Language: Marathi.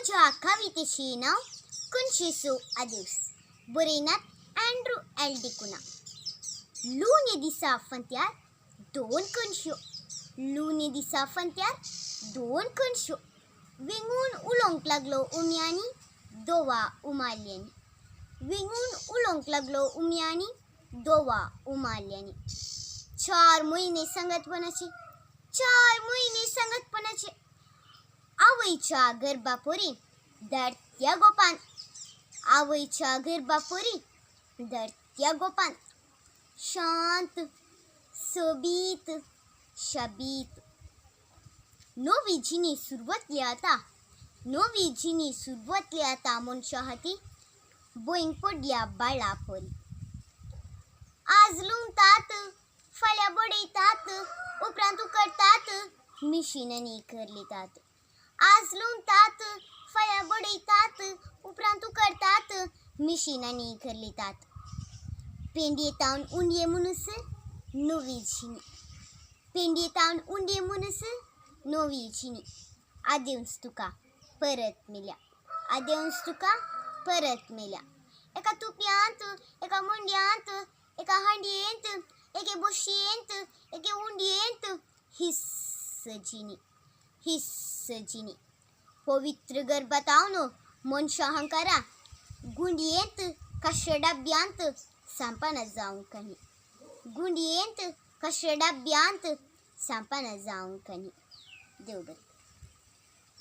माझ्या कवितेचे नाव कुंशिसो अदिवस बुरेनात अँड्रू एल्डिकुना. लूने दिसा फंत्यार दोन कुंशो, लूने दिसा फंत्यार दोन कुंशो, विंगून उलोंक लागलो उम्यानी दोवा उमाल्यानी, विंगून उलोंक लागलो उम्यानी दोवा उमाल्यानी. 4 महिने संगतपणाचे, 4 महिने संगतपणाचे, आवईच्या गर्भापोरी दडत्या गोपान, आवईच्या गर्भापोरी दडत्या गोपान. शांत सोबीत शबीत. नवी जिनी सुरुवातली आता, नवी जिनी सुरुवातली आता मनशा हाती बोईंग पडल्या बाळा पोरी. आज लुंगतात फाल्या बडयतात उपरांत उकडतात मिशीननी करलितात. आज लुंगतात फाल्या बडयतात उपरांत उकडतात मिशीननी करलितात. पेंडयेतावन उंडये मुनस नवी जिनी, पेंडयेतावन उंडये मुनस नवी जिनी. आदेवंस तुका परत मेल्या, आदेवंस तुका परत मेल्या. एका तुपयांत, एका मुंडयांत, एका हांडयेंत, एके बोशयेंत, एके उंडयेंत हिस्स जिनी, हिस्स जिनी. पवित्र गर्भातावन मनशा हंकारा गुंडयेंत का डब्यांत सांपाना जावं कनी, गुंडयेंत का डब्यांत सांपाना जावं कनी. देव बरें.